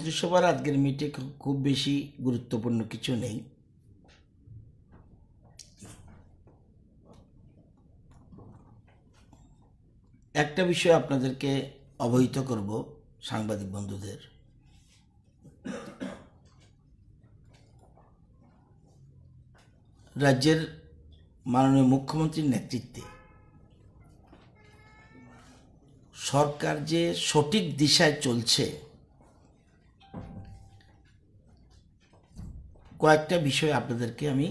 মন্ত্রিসভার আজকের মিটে খুব বেশি গুরুত্বপূর্ণ কিছু নেই। একটা বিষয় আপনাদেরকে অবহিত করব, সাংবাদিক বন্ধুদের। রাজ্যের মাননীয় মুখ্যমন্ত্রীর নেতৃত্বে সরকার যে সঠিক দিশায় চলছে, কয়েকটা বিষয় আপনাদেরকে আমি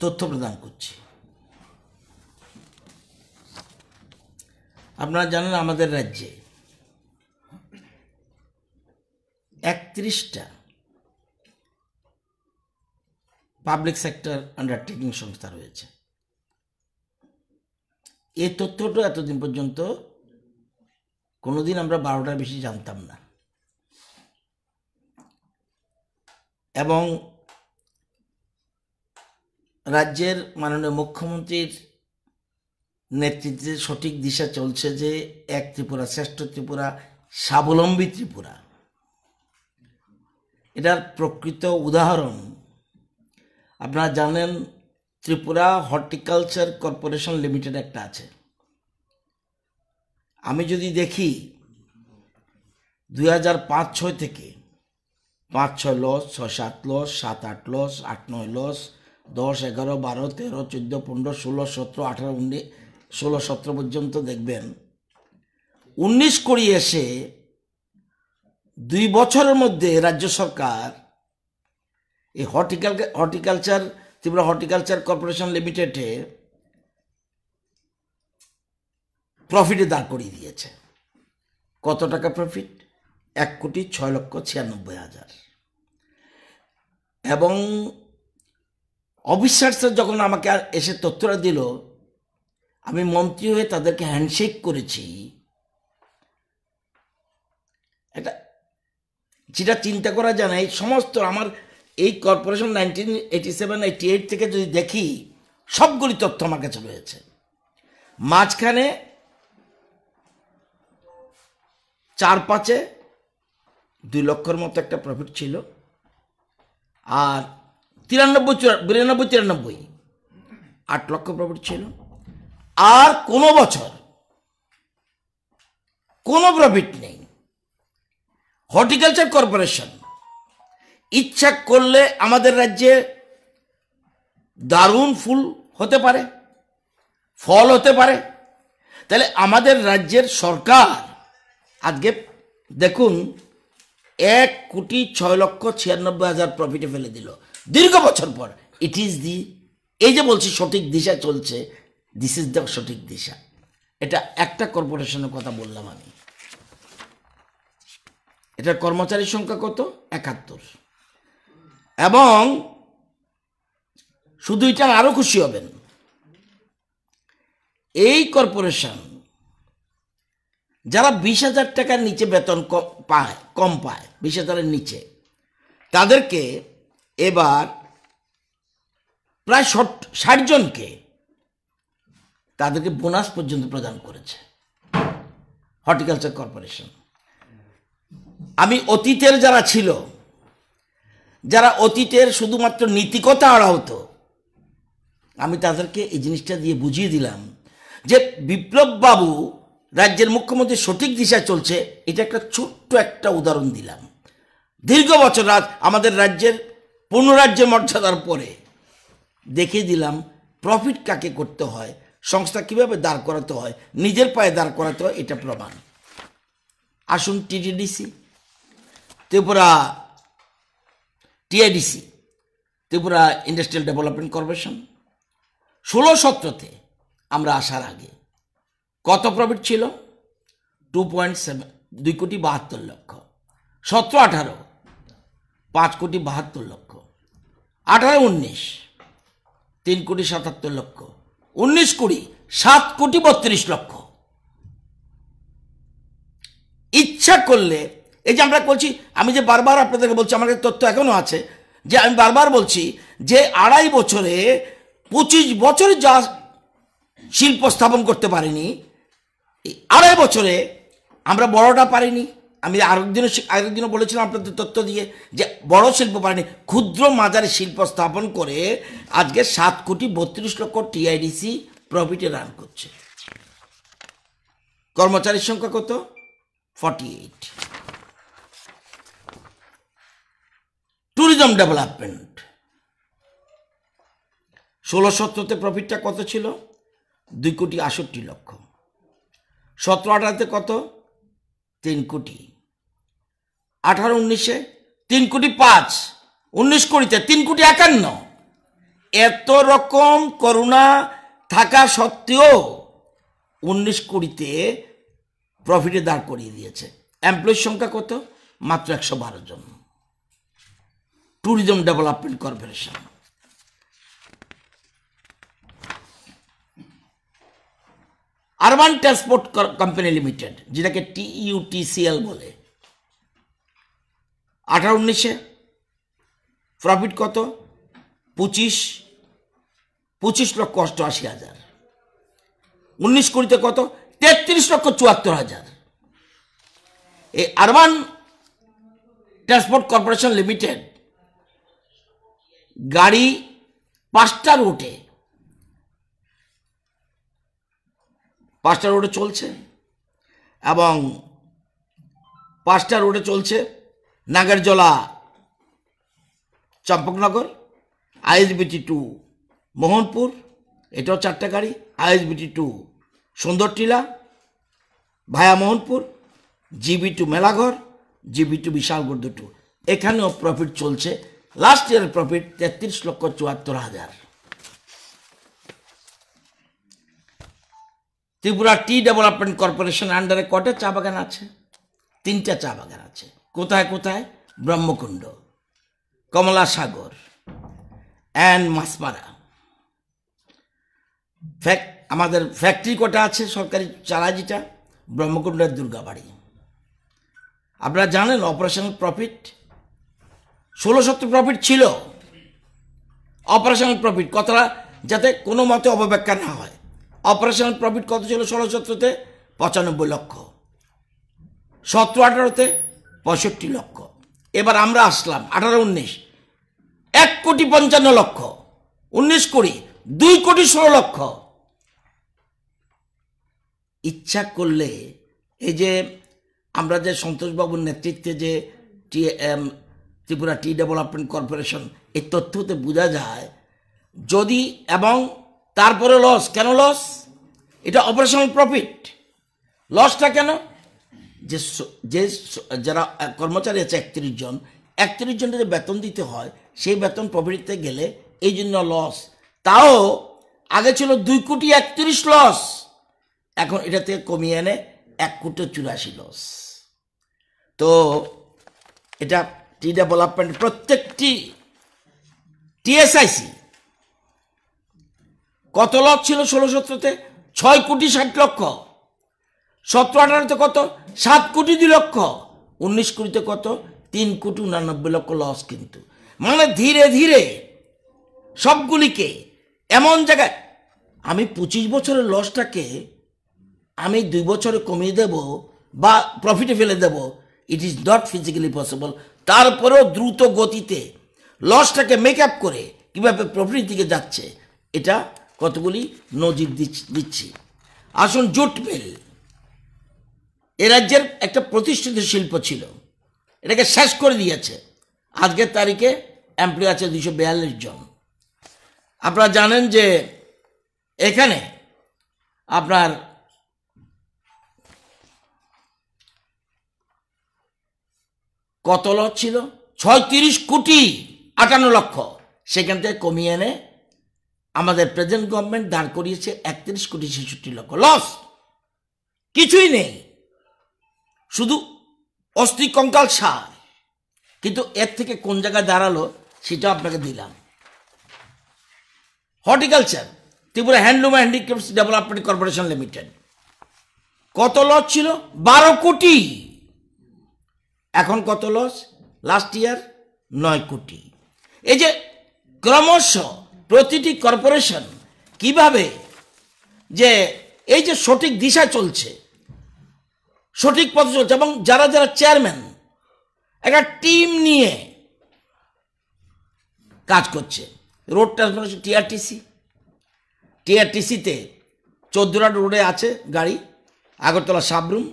তথ্য প্রদান করছি। আপনারা জানেন আমাদের রাজ্যে 31টা পাবলিক সেক্টর আন্ডারটেকিং সংস্থা রয়েছে। এই তথ্যটা এতদিন পর্যন্ত কোনোদিন আমরা 12টার বেশি জানতাম না, এবং রাজ্যের মাননীয় মুখ্যমন্ত্রীর নেতৃত্বে সঠিক দিশা চলছে যে এক ত্রিপুরা শ্রেষ্ঠ ত্রিপুরা, স্বাবলম্বী ত্রিপুরা। এটার প্রকৃত উদাহরণ আপনারা জানেন, ত্রিপুরা হর্টিকালচার কর্পোরেশন লিমিটেড একটা আছে। আমি যদি দেখি 2005-06 থেকে 5-6 লস, 6-7 লস, 7-8 লস, 8-9 লস, 10, 11, 12, 13, 14, 15, 16, 17, 18, 19, 16, 17 পর্যন্ত দেখবেন 19 কোটি এসে 2 বছরের মধ্যে রাজ্য সরকার এই হর্টিকালচার ত্রিপুরা হর্টিকালচার কর্পোরেশন লিমিটেডে প্রফিটে দাঁড় করিয়ে দিয়েছে। কত টাকা প্রফিট? 1,06,96,000। এবং অফিসার্সরা যখন আমাকে এসে তথ্যটা দিল, আমি মন্ত্রী হয়ে তাদেরকে হ্যান্ডশেক করেছি। এটা যেটা চিন্তা করা যায় না। এই সমস্ত আমার এই কর্পোরেশন 1987-88 থেকে যদি দেখি, সবগুলি তথ্য আমার কাছে রয়েছে। মাঝখানে 4-5-এ 2 লক্ষর মতো একটা প্রফিট ছিল, আর 92-93 8 লক্ষ প্রফিট ছিল। আর কোনো বছর কোনো প্রফিট নেই। হর্টিকালচার কর্পোরেশন ইচ্ছা করলে আমাদের রাজ্যে দারুণ ফুল হতে পারে, ফল হতে পারে। তাহলে আমাদের রাজ্যের সরকার আজকে দেখুন 1,06,96,000 প্রফিটে ফেলে দিল দীর্ঘ বছর পর। ইট ইজ দি, এই যে বলছি সঠিক দিশা চলছে, দিস ইজ দ্য সঠিক দিশা। এটা একটা কর্পোরেশনের কথা বললাম আমি। এটার কর্মচারীর সংখ্যা কত? 71। এবং শুধু এটা আরো খুশি হবেন, এই কর্পোরেশন যারা 20,000 টাকার নিচে বেতন কম পায় 20,000-এর নিচে, তাদেরকে এবার প্রায় 60 জনকে তাদেরকে বোনাস পর্যন্ত প্রদান করেছে হর্টিকালচার কর্পোরেশন। আমি অতীতের যারা ছিল, যারা অতীতের শুধুমাত্র নীতিকথা আড়া হতো, আমি তাদেরকে এই জিনিসটা দিয়ে বুঝিয়ে দিলাম যে বিপ্লব বাবু রাজ্যের মুখ্যমন্ত্রী সঠিক দিশায় চলছে। এটা একটা ছোট্ট একটা উদাহরণ দিলাম। দীর্ঘ বছর আমাদের রাজ্যের পূর্ণরাজ্য মর্যাদার পরে দেখিয়ে দিলাম প্রফিট কাকে করতে হয়, সংস্থা কিভাবে দাঁড় করাতে হয়, নিজের পায়ে দাঁড় করাতে হয়, এটা প্রমাণ। আসুন TTDC, Tripura TIDC, Tripura industrial development corporation 16-17-তে আমরা আসার আগে কত প্রফিট ছিল? 2,72,72,00,000। 17-18 5,72,00,000। 18-19 3,77,00,000। 19-20 7,32,00,000। ইচ্ছা করলে, এই যে আমরা বলছি, আমি যে বারবার আপনাদেরকে বলছি, আমার কাছে তথ্য এখনো আছে, যে আমি বারবার বলছি যে 2.5 বছরে 25 বছরে যা শিল্প স্থাপন করতে পারেনি, 2.5 বছরে আমরা বড়টা পারিনি। আমি আরেকদিনও বলেছিলাম আপনাদের তথ্য দিয়ে যে বড় শিল্প পারেনি, ক্ষুদ্র মাঝারি শিল্প স্থাপন করে আজকে 7,32,00,000 টিআইডিসি প্রফিটে রান করছে। কর্মচারীর সংখ্যা কত? 48। ট্যুরিজম ডেভেলপমেন্ট 16-17-তে প্রফিটটা কত ছিল? 2,68,00,000। 17-18-তে কত? 3 কোটি। 18-19-এ 3,05,00,000। 19-20-তে 3,51,00,000। এত রকম করোনা থাকা সত্ত্বেও 19-20-তে প্রফিটে দাঁড় করিয়ে দিয়েছে। এমপ্লয়ির সংখ্যা কত? মাত্র 112 জন। Tourism development corporation. Urban transport company limited, যেটাকে TUTCL বলে, 18-19-এ প্রফিট কত? 25,88,000। 19-20-তে কত? 33,74,000। এই আরবান ট্রান্সপোর্ট কর্পোরেশন লিমিটেড গাড়ি 5টা রোডে চলছে, এবং 5টা রোডে চলছে নাগরজোলা চম্পকনগর, ISBT টু মোহনপুর, এটাও 4টা গাড়ি, ISBT to Sundartila via Mohanpur, GB to Melaghar, GB to Bishalgarh 2। এখানেও প্রফিট চলছে। লাস্ট ইয়ারের profit 33,74,000। Tripura tea development corporation আন্ডারে কটা চা বাগান আছে? 3টা চা বাগান আছে। কোথায় কোথায়? ব্রহ্মকুণ্ড, কমলা সাগর অ্যান্ড মাসপাড়া। আমাদের ফ্যাক্টরি কটা আছে সরকারি চারা? যেটা ব্রহ্মকুণ্ডের দুর্গাবাড়ি। আপনারা জানেন অপারেশনাল প্রফিট 16-17 প্রফিট ছিল। অপারেশনাল প্রফিট কতটা, যাতে কোনো মতে অপব্যাখ্যা না হয়, অপারেশনাল প্রফিট কত ছিল 16-17-তে? 95 লক্ষ। 17-18-তে 65 লক্ষ। এবার আমরা আসলাম 18-19, 1,55,00,000। 19-20 2,16,00,000। ইচ্ছা করলে এই যে আমরা যে সন্তোষবাবুর নেতৃত্বে যে ত্রিপুরা টি ডেভেলপমেন্ট কর্পোরেশন, এই তথ্যতে বোঝা যায় যদি, এবং তারপরে লস। কেন লস? এটা অপারেশনাল প্রফিট। লসটা কেন? যে যারা কর্মচারী আছে 31 জন, 31 জনের যে বেতন দিতে হয়, সেই বেতন প্রফিটতে গেলে এই জন্য লস। তাও আগে ছিল 2,31,00,000 লস, এখন এটা থেকে কমিয়ে এনে 1,84,00,000 লস। তো এটা টি ডেভেলপমেন্ট, প্রত্যেকটি TSIC কত লস ছিল 16-17-তে? 6,60,00,000। 17-18-তে কত? 7,02,00,000। 19-20-তে কত? 3,89,00,000 লস। কিন্তু মানে ধীরে ধীরে সবগুলিকে এমন জায়গায়, আমি 25 বছরের লসটাকে আমি 2 বছরে কমিয়ে দেব বা প্রফিটে ফেলে দেব, it is not physically possible. তারপরেও দ্রুত গতিতে লসটাকে মেক আপ করে কীভাবে প্রফিটের দিকে যাচ্ছে, এটা কতগুলি নজির দিচ্ছি। আসুন, জুট মিল এ রাজ্যের একটা প্রতিষ্ঠিত শিল্প ছিল, এটাকে শেষ করে দিয়েছে। আজকের তারিখে এমপ্লয় আছে 242 জন। আপনারা জানেন যে এখানে আপনার কত লস ছিল? 36,58,00,000। সেখান থেকে কমিয়ে এনে আমাদের প্রেজেন্ট গভর্নমেন্ট দাঁড় করিয়েছে 31,66,00,000 লস। কিছুই নেই, শুধু অস্থি কঙ্কাল সার। কিন্তু এর থেকে কোন জায়গায় দাঁড়ালো সেটা আপনাকে দিলাম। Horticulture, Tripura handloom and handicrafts development corporation limited, কত লস ছিল? 12 কোটি। এখন কত লস? লাস্ট ইয়ার 9 কোটি। এই যে ক্রমশ প্রতিটি কর্পোরেশন কিভাবে যে এই যে সঠিক দিশা চলছে, সঠিক পথে চলছে এবং যারা যারা চেয়ারম্যান একটা টিম নিয়ে কাজ করছে। রোড ট্রান্সপোর্টেশন টিআরটিসিতে 14 রোডে আছে গাড়ি, Agartala Sabroom,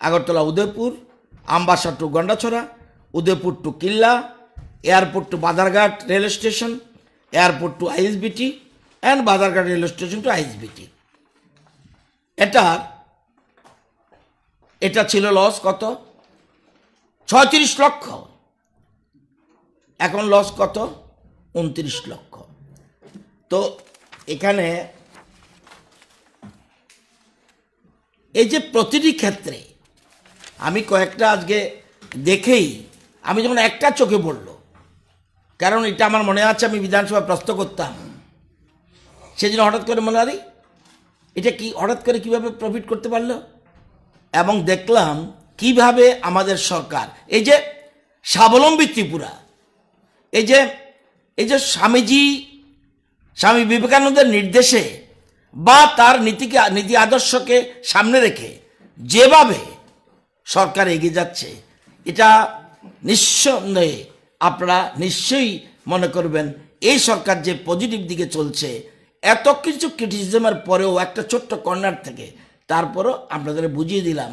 Agartala Udaipur, Ambassa to Gandacherra, Udaipur to Killa, airport to Badharghat rail station, airport to ISBT and Badharghat rail station to ISBT. এটা ছিল লস কত? 36 লক্ষ। এখন লস কত? 29 লক্ষ। তো এখানে এই যে প্রতিটি ক্ষেত্রে আমি কয়েকটা আজকে দেখেই আমি যখন একটা চোখে পড়ল, কারণ এটা আমার মনে আছে আমি বিধানসভা প্রশ্ন করতাম, সেজন্য হঠাৎ করে মনে হয় এটা কি হঠাৎ করে কিভাবে প্রফিট করতে পারলো, এবং দেখলাম কিভাবে আমাদের সরকার এই যে স্বাবলম্বী ত্রিপুরা, এই যে স্বামী বিবেকানন্দের নির্দেশে বা তার নীতি আদর্শকে সামনে রেখে যেভাবে সরকার এগিয়ে যাচ্ছে, এটা নিঃসন্দেহে আপনারা নিশ্চয়ই মনে করবেন এই সরকার যে পজিটিভ দিকে চলছে। এত কিছু ক্রিটিসিজমের পরেও একটা ছোট্ট কর্নার থেকে তারপরও আপনাদের বুঝিয়ে দিলাম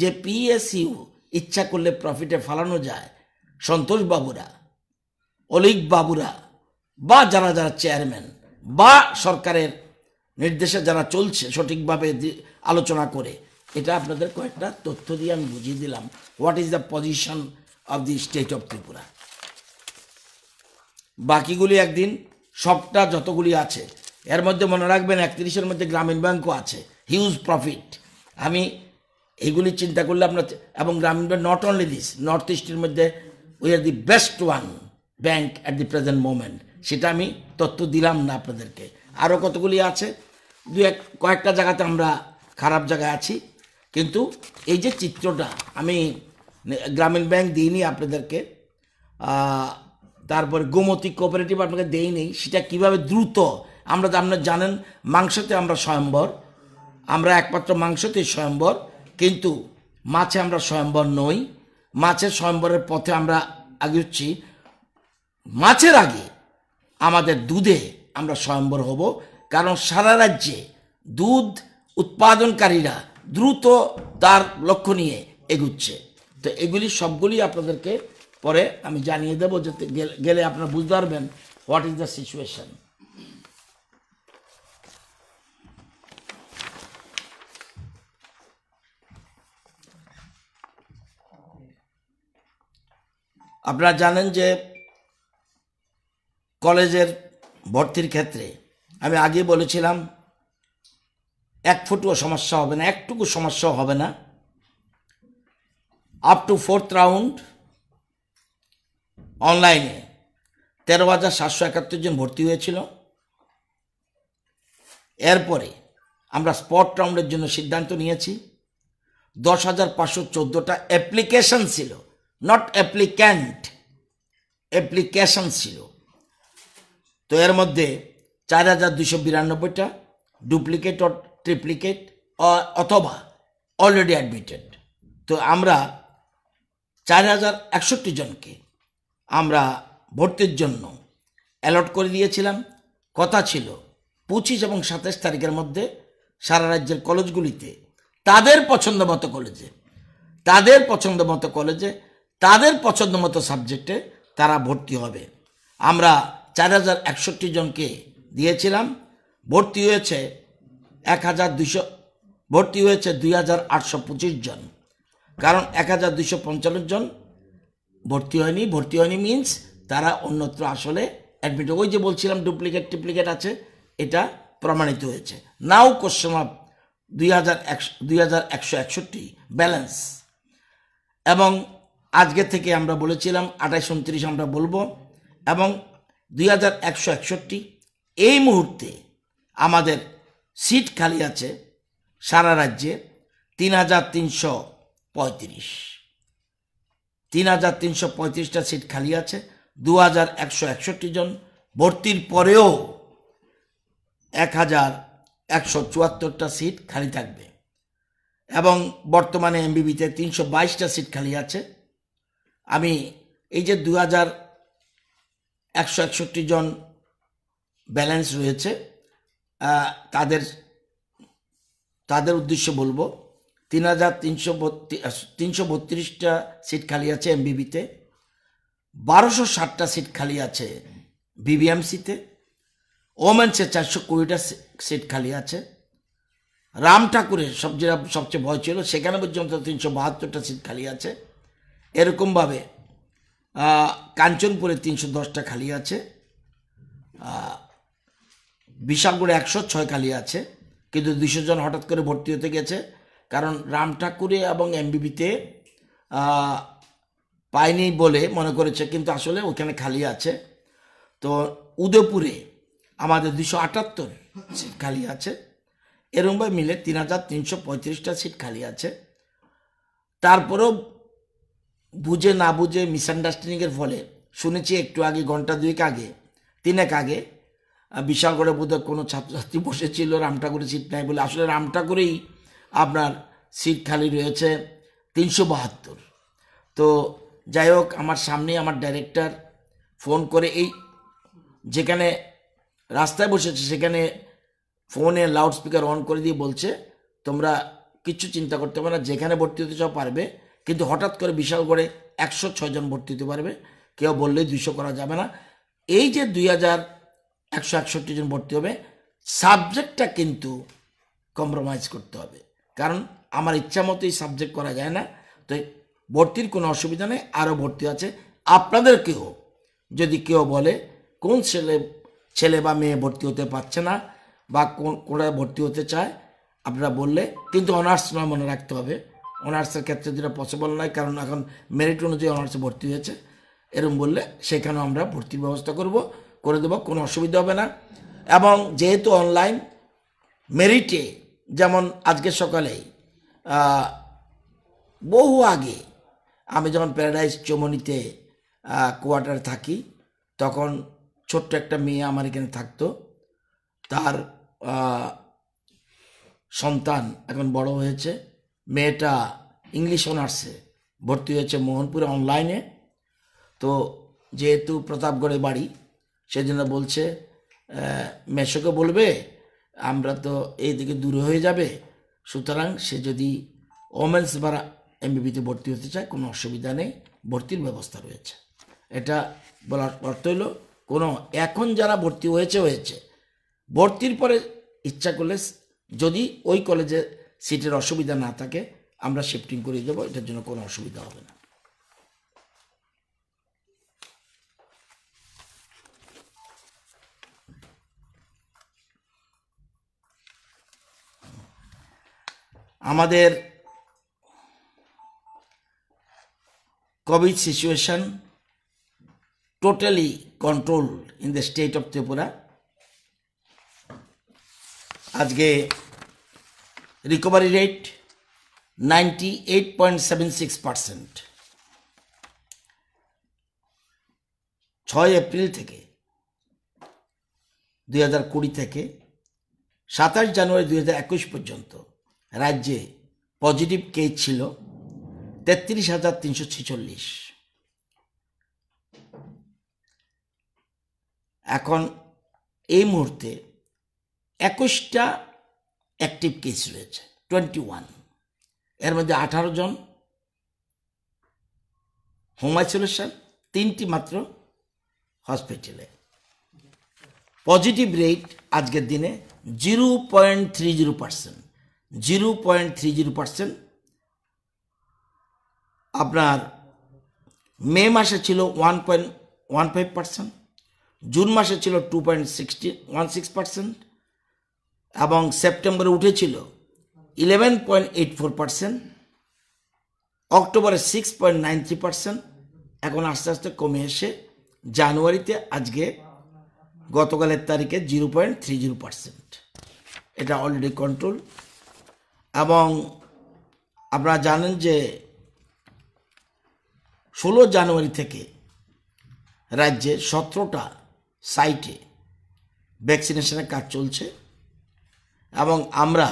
যে পিএসইউ ইচ্ছা করলে প্রফিটে ফালানো যায়। সন্তোষ বাবুরা, অলিক বাবুরা বা যারা যারা চেয়ারম্যান বা সরকারের নির্দেশে যারা চলছে সঠিকভাবে আলোচনা করে, এটা আপনাদের কয়েকটা তথ্য দিয়ে আমি বুঝিয়ে দিলাম what is the position of the state of Tripura. বাকিগুলি একদিন সবটা যতগুলি আছে এর মধ্যে মনে রাখবেন 31-এর মধ্যে গ্রামীণ ব্যাংকও আছে, হিউজ প্রফিট। আমি এইগুলি চিন্তা করলে আপনার, এবং গ্রামীণ bank not only this, north ইস্টের মধ্যে we are the best one bank at the present moment. সেটা আমি তথ্য দিলাম না আপনাদেরকে। আরও কতগুলি আছে, কয়েকটা জায়গাতে আমরা খারাপ জায়গায় আছি, কিন্তু এই যে চিত্রটা আমি গ্রামীণ ব্যাংক দিইনি আপনাদেরকে, তারপরে গোমতী কোঅপারেটিভ আপনাকে দেই নেই, সেটা কিভাবে দ্রুত আপনারা জানেন মাংসতে আমরা স্বয়ম্বর, আমরা একমাত্র মাংসতেই স্বয়ম্বর, কিন্তু মাছে আমরা স্বয়ম্বর নই। মাছের স্বয়ম্বরের পথে আমরা আগে হচ্ছি, মাছের আগে আমাদের দুধে আমরা স্বয়ম্বর হব, কারণ সারা রাজ্যে দুধ উৎপাদনকারীরা দ্রুত তার লক্ষ্য নিয়ে এগুচ্ছে। তো এগুলি সবগুলি আপনাদেরকে পরে আমি জানিয়ে দেবো, যাতে গেলে আপনারা বুঝতে পারবেন হোয়াট ইজ দ্য সিচুয়েশন। আপনারা জানেন যে কলেজের ভর্তির ক্ষেত্রে আমি আগে বলেছিলাম 1 ফুটও সমস্যা হবে না, একটুকু সমস্যা হবে না। আপ টু 4th রাউন্ড অনলাইনে 13,771 জন ভর্তি হয়েছিল। এরপরে আমরা স্পট রাউন্ডের জন্য সিদ্ধান্ত নিয়েছি। 10,514টা অ্যাপ্লিকেশন ছিল, নট অ্যাপ্লিক্যান্ট, অ্যাপ্লিকেশন ছিল। তো এর মধ্যে 4,292টা ডুপ্লিকেট ও ট্রিপ্লিকেট অথবা অলরেডি অ্যাডমিটেড। তো আমরা 4,061 জনকে আমরা ভর্তির জন্য অ্যালট করে দিয়েছিলাম। কথা ছিল 25 এবং 27 তারিখের মধ্যে সারা রাজ্যের কলেজগুলিতে তাদের পছন্দ মতো কলেজে তাদের পছন্দ মতো সাবজেক্টে তারা ভর্তি হবে। আমরা 4,061 জনকে দিয়েছিলাম। ভর্তি হয়েছে 2,825 জন, কারণ 1,245 জন ভর্তি হয়নি মিনস তারা অন্যত্র আসলে অ্যাডমিট। ওই যে বলছিলাম ডুপ্লিকেট আছে, এটা প্রমাণিত হয়েছে। Now question of 2,161 balance. এবং আজকে থেকে আমরা বলেছিলাম 28-29 আমরা বলবো, এবং 2,161 এই মুহূর্তে আমাদের সিট খালি আছে সারা রাজ্যে 3,335টা সিট খালি আছে। 2,161 জন ভর্তির পরেও 1,174টা সিট খালি থাকবে। এবং বর্তমানে এমবিবিতে 322টা সিট খালি আছে। আমি এই যে 2161 জন ব্যালেন্স রয়েছে তাদের উদ্দেশ্যে বলবো 332টা সিট খালি আছে এমবিবিতে, 1260টা সিট খালি আছে বিবিএমসিতে, ওমেন্সে 420টা সিট খালি আছে। রাম ঠাকুরের সবচেয়ে ভয় ছিল, সেখানে পর্যন্ত 372টা সিট খালি আছে। এরকমভাবে কাঞ্চনপুরে 310টা খালি আছে, বিশালগড়ে 106 খালি আছে, কিন্তু 200 জন হঠাৎ করে ভর্তি হতে গেছে, কারণ রাম ঠাকুরে এবং এমবিবিতে পায়নি বলে মনে করেছে, কিন্তু আসলে ওখানে খালি আছে। তো উদয়পুরে আমাদের 278 সিট খালি আছে। এরকমভাবে মিলে 3335টা সিট খালি আছে। তারপরেও বুঝে না বুঝে মিসআন্ডারস্ট্যান্ডিংয়ের ফলে শুনেছি একটু আগে, ঘন্টা 2 আগে 3 আগে বিশালগড়ে বোধহয় কোনো ছাত্রছাত্রী বসেছিল রামঠাকুরের সিট নাই বলে। আসলে রামঠাকুরেই আপনার সিট খালি রয়েছে 372। তো যাই হোক, আমার সামনে আমার ডাইরেক্টর ফোন করে, এই যেখানে রাস্তায় বসেছে সেখানে ফোনে লাউডস্পিকার অন করে দিয়ে বলছে, তোমরা কিচ্ছু চিন্তা করতে পারবে না, যেখানে ভর্তি হতে চাও পারবে, কিন্তু হঠাৎ করে বিশালগড়ে 106 জন ভর্তি হতে পারবে, কেউ বললেই 200 করা যাবে না। এই যে 2161 জন ভর্তি হবে, সাবজেক্টটা কিন্তু কম্প্রোমাইজ করতে হবে, কারণ আমার ইচ্ছা মতো এই সাবজেক্ট করা যায় না। তো ভর্তির কোনো অসুবিধা নেই, আরও ভর্তি আছে। আপনাদেরকেও যদি কেউ বলে কোন ছেলে বা মেয়ে ভর্তি হতে পারছে না বা কোনটা ভর্তি হতে চায়, আপনারা বললে, কিন্তু অনার্স নয় মনে রাখতে হবে, অনার্সের ক্ষেত্রে যেটা পসিবল নয়, কারণ এখন মেরিট অনুযায়ী অনার্সে ভর্তি হয়েছে। এরকম বললে সেখানেও আমরা ভর্তির ব্যবস্থা করে দেবো, কোনো অসুবিধা হবে না। এবং যেহেতু অনলাইন, মেরিটে যেমন আজকে সকালেই বহু আগে আমি যখন প্যারাডাইস চৌমনিতে কোয়ার্টারে থাকি, তখন ছোট্ট একটা মেয়ে আমার এখানে থাকতো, তার সন্তান এখন বড় হয়েছে, মেয়েটা ইংলিশ অনার্সে ভর্তি হয়েছে মোহনপুরে অনলাইনে। তো যেহেতু প্রতাপগড়ে বাড়ি, সেজন্য বলছে মেশোকে বলবে, আমরা তো এইদিকে দূরে হয়ে যাবে, সুতরাং সে যদি ওমেন্স বা এমবিবিতে ভর্তি হতে চায় কোনো অসুবিধা নেই, ভর্তির ব্যবস্থা রয়েছে। এটা বলার অর্থ হলো, কোনো এখন যারা ভর্তি হয়েছে ভর্তির পরে ইচ্ছা করলে যদি ওই কলেজে সিটের অসুবিধা না থাকে আমরা শিফটিং করে দেবো, এটার জন্য কোনো অসুবিধা হবে না। আমাদের COVID situation totally controlled in the state of Tripura. আজকে রিকভারি রেট 98.76%। 6 এপ্রিল থেকে 2020 থেকে 27 জানুয়ারি 2021 পর্যন্ত রাজ্যে পজিটিভ কেস ছিল 33,346। এখন এই মুহূর্তে 21টা অ্যাক্টিভ কেস রয়েছে, 21। এর মধ্যে 18 জন হোম আইসোলেশন, 3টি মাত্র হসপিটালে। পজিটিভ রেট আজকের দিনে 0.30%। 0.30%। আপনার মে মাসে ছিল 1.15%, জুন মাসে ছিল 2.16%, এবং সেপ্টেম্বরে উঠেছিল 11.84%, অক্টোবরে 6.93%, এখন আস্তে আস্তে কমে এসে জানুয়ারিতে আজকে গতকালের তারিখে 0.30%। এটা অলরেডি কন্ট্রোল। এবং আপনারা জানেন যে 16 জানুয়ারি থেকে রাজ্যে 17টা সাইটে ভ্যাকসিনেশনের কাজ চলছে, এবং আমরা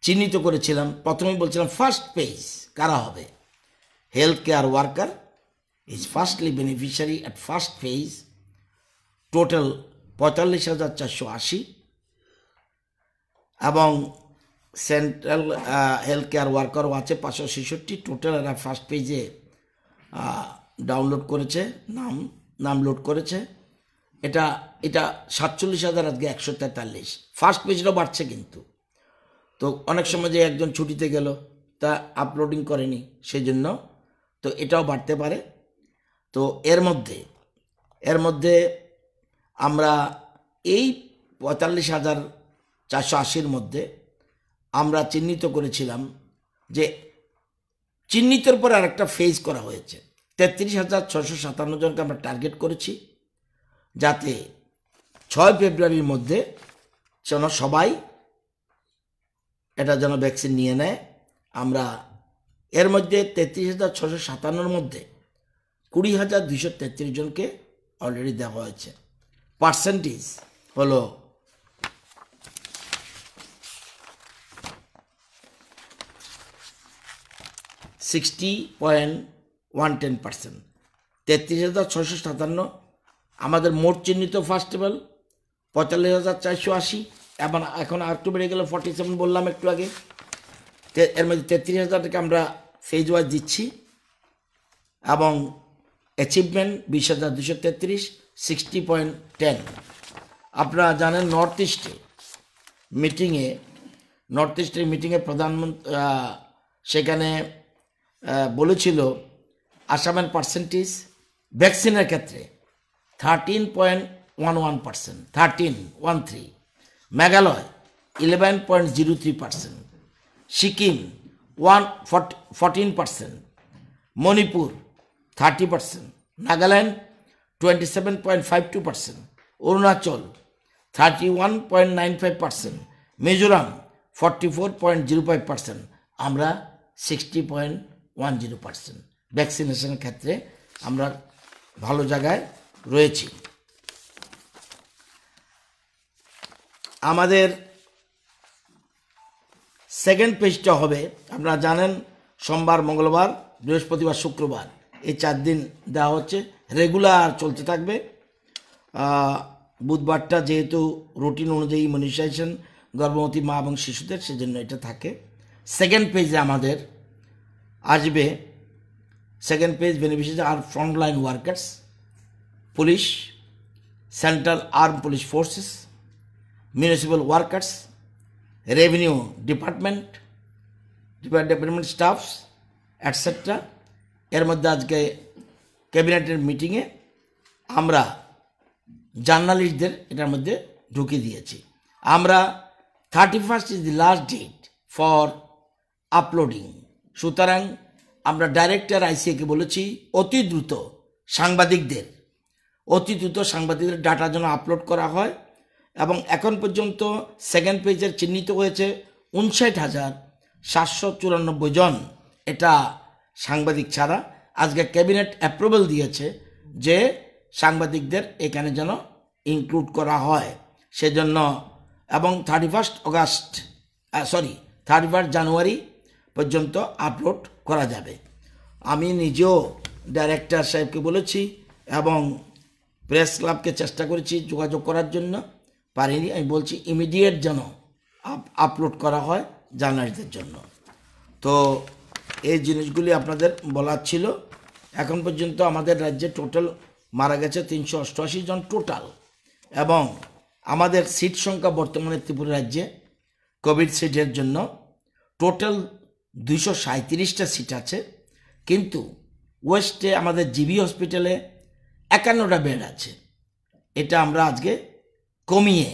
চিহ্নিত করেছিলাম। প্রথমেই বলছিলাম ফার্স্ট পেজ কারা হবে, health care worker is firstly beneficiary at first page, total 45,480, এবং সেন্ট্রাল হেলথ কেয়ার ওয়ার্কারও আছে 566, টোটাল এরা ফার্স্ট পেজে ডাউনলোড করেছে, নাম লোড করেছে। এটা 47,000 আজকে 143, ফার্স্ট পেজটাও বাড়ছে কিন্তু। তো অনেক সময় যে একজন ছুটিতে গেল তা আপলোডিং করেনি সেই জন্য, তো এটাও বাড়তে পারে। তো এর মধ্যে আমরা এই 45,480-র মধ্যে আমরা চিহ্নিত করেছিলাম যে চিহ্নিতের পরে আরেকটা ফেজ করা হয়েছে। 33,657 জনকে আমরা টার্গেট করেছি, যাতে 6 ফেব্রুয়ারির মধ্যে যেন সবাই এটা যেন ভ্যাকসিন নিয়ে নেয়। আমরা এর মধ্যে 33,657-র মধ্যে 20,233 জনকে অলরেডি দেওয়া হয়েছে। পার্সেন্টেজ হলো 60.110%। 33,657 আমাদের মোট চিহ্নিত ফার্স্ট লেভেল 45,480, এবং এখন আর একটু বেড়ে গেল 47 বললাম একটু আগে। এর মধ্যে 33,000 আমরা ফেজ ওয়াইজ দিচ্ছি, এবং অ্যাচিভমেন্ট 20,233, 60.10। আপনারা জানেন নর্থ ইস্টের মিটিংয়ে প্রধানমন্ত্রী সেখানে বলেছিল আসামের পার্সেন্টেজ ভ্যাকসিনের ক্ষেত্রে 13.11%, 13, মেঘালয় 11.03%, সিকিম 14%, মণিপুর 30%, নাগাল্যান্ড 27.52%, অরুণাচল 31.95%, মিজোরাম 44.05%, আমরা 60.10%। ভ্যাকসিনেশনের ক্ষেত্রে আমরা ভালো জায়গায় রয়েছি। আমাদের সেকেন্ড পেজটা হবে, আপনারা জানেন সোমবার, মঙ্গলবার, বৃহস্পতিবার, শুক্রবার এই 4 দিন দেওয়া হচ্ছে, রেগুলার চলতে থাকবে। বুধবারটা যেহেতু রুটিন অনুযায়ী ইমিউনাইজেশন গর্ভবতী মা এবং শিশুদের, সেজন্য এটা থাকে। সেকেন্ড পেজে আমাদের আসবে, সেকেন্ড পেজ বেনিফিশিয়ারি আর frontline workers, police, central arm police forces, municipal workers, revenue department staffs etcetera. এর মধ্যে আজকে ক্যাবিনেটের মিটিংয়ে আমরা জার্নালিস্টদের এটার মধ্যে ঢুকিয়ে দিয়েছি। আমরা 31 is the last date for uploading. সুতরাং আমরা ডাইরেক্টর আইসিএকে বলেছি অতি দ্রুত সাংবাদিকদের ডাটা যেন আপলোড করা হয়, এবং এখন পর্যন্ত সেকেন্ড পেজের চিহ্নিত হয়েছে 59,794 জন। এটা সাংবাদিক ছাড়া। আজকে ক্যাবিনেট অ্যাপ্রুভাল দিয়েছে যে সাংবাদিকদের এখানে যেন ইনক্লুড করা হয়, সেজন্য, এবং 31 জানুয়ারি পর্যন্ত আপলোড করা যাবে। আমি নিজেও ডাইরেক্টর সাহেবকে বলেছি এবং প্রেস ক্লাবকে চেষ্টা করেছি যোগাযোগ করার জন্য, পারিনি। আমি বলছি ইমিডিয়েট যেন আপলোড করা হয় জার্নালিস্টদের জন্য। তো এই জিনিসগুলি আপনাদের বলার ছিল। এখন পর্যন্ত আমাদের রাজ্যে টোটাল মারা গেছে 388 জন টোটাল, এবং আমাদের সিট সংখ্যা বর্তমানে ত্রিপুরা রাজ্যে কোভিড সিটের জন্য টোটাল 237টা সিট আছে, কিন্তু ওয়েস্টে আমাদের জিবি হসপিটালে 51টা বেড আছে। এটা আমরা আজকে কমিয়ে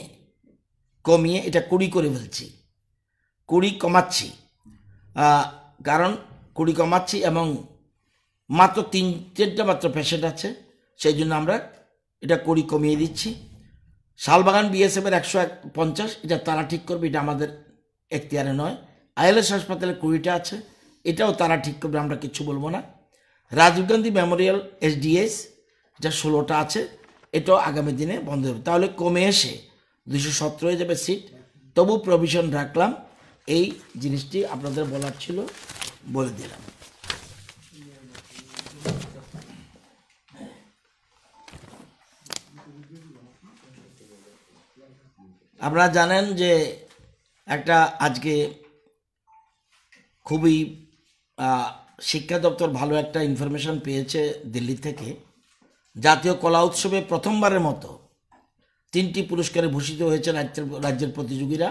এটা 20 করে ফেলছি, 20 কমাচ্ছি। কারণ 20 কমাচ্ছি এবং মাত্র 3-4টা মাত্র পেশেন্ট আছে, সেই জন্য আমরা এটা 20 কমিয়ে দিচ্ছি। শালবাগান বিএসএফের 150, এটা তারা ঠিক করবে, এটা আমাদের এখতিয়ারে নয়। আইএলএস হাসপাতালে 20টা আছে, এটাও তারা ঠিক করবে, আমরা কিছু বলবো না। রাজীব গান্ধী মেমোরিয়াল এসডিএস যা 16টা আছে, এটাও আগামী দিনে বন্ধ হবে। তাহলে কমে এসে 217 হয়ে যাবে সিট। তবু প্রভিশন রাখলাম এই জিনিসটি আপনাদের বলার ছিল, বলে দিলাম। আপনারা জানেন যে একটা আজকে খুবই শিক্ষা দপ্তর ভালো একটা ইনফরমেশন পেয়েছে দিল্লি থেকে। জাতীয় কলা উৎসবে প্রথমবারের মতো 3টি পুরস্কারে ভূষিত হয়েছে রাজ্যের প্রতিযোগীরা।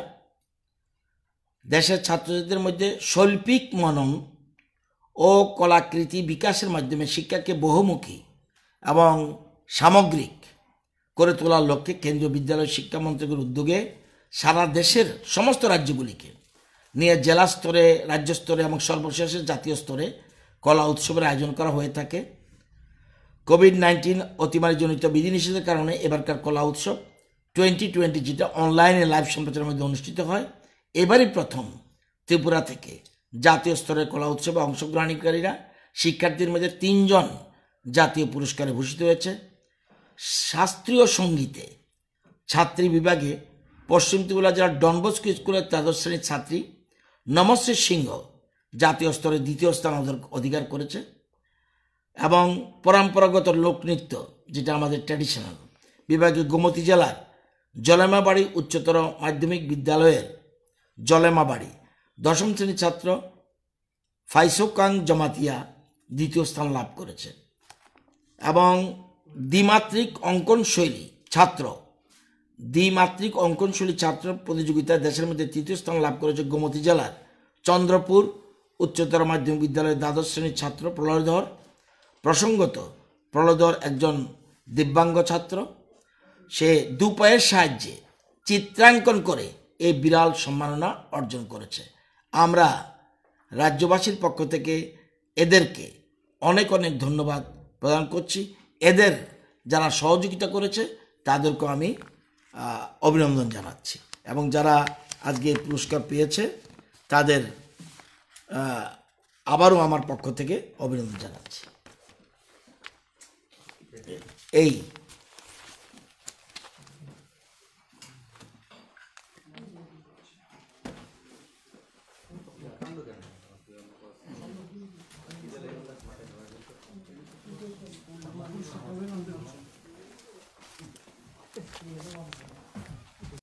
দেশের ছাত্রছাত্রীদের মধ্যে শৈল্পিক মনন ও কলাকৃতি বিকাশের মাধ্যমে শিক্ষাকে বহুমুখী এবং সামগ্রিক করে তোলার লক্ষ্যে কেন্দ্রীয় বিদ্যালয় শিক্ষা মন্ত্রকের উদ্যোগে সারা দেশের সমস্ত রাজ্যগুলিকে নিয়ে জেলা স্তরে, রাজ্য স্তরে এবং সর্বশেষে জাতীয় স্তরে কলা উৎসবের আয়োজন করা হয়ে থাকে। কোভিড-19 অতিমারিজনিত বিধিনিষেধের কারণে এবারকার কলা উৎসব 2020 যেটা অনলাইনে লাইভ সম্প্রচারের মধ্যে অনুষ্ঠিত হয়, এবারই প্রথম ত্রিপুরা থেকে জাতীয় স্তরের কলা উৎসবে অংশগ্রহণকারীরা শিক্ষার্থীর মধ্যে 3 জন জাতীয় পুরস্কারে ভূষিত হয়েছে। শাস্ত্রীয় সঙ্গীতে ছাত্রী বিভাগে পশ্চিম ত্রিপুরা জেলার ডনবস্কো স্কুলের 13 শ্রেণীর ছাত্রী নমশ্রী সিংহ জাতীয় স্তরে 2য় স্থান অধিকার করেছে। এবং পরম্পরাগত লোকনৃত্য যেটা আমাদের ট্র্যাডিশনাল বিভাগে গোমতী জেলার জলেমাবাড়ি উচ্চতর মাধ্যমিক বিদ্যালয়ের জলেমাবাড়ি 10ম শ্রেণীর ছাত্র ফাইসোকাং জমাতিয়া 2য় স্থান লাভ করেছে। এবং দ্বিমাত্রিক অঙ্কনশৈলী ছাত্র প্রতিযোগিতায় দেশের মধ্যে 3য় স্থান লাভ করেছে গোমতী জেলার চন্দ্রপুর উচ্চতর মাধ্যমিক বিদ্যালয়ের 12 শ্রেণীর ছাত্র প্রলয়ধর। প্রসঙ্গত, প্রলয়ধর একজন দিব্যাঙ্গ ছাত্র। সে 2 পায়ের সাহায্যে চিত্রাঙ্কন করে এই বিরাট সম্মাননা অর্জন করেছে। আমরা রাজ্যবাসীর পক্ষ থেকে এদেরকে অনেক অনেক ধন্যবাদ প্রদান করছি। এদের যারা সহযোগিতা করেছে তাদেরকেও আমি অভিনন্দন জানাচ্ছি, এবং যারা আজকে পুরস্কার পেয়েছে তাদের আবারও আমার পক্ষ থেকে অভিনন্দন জানাচ্ছি। এই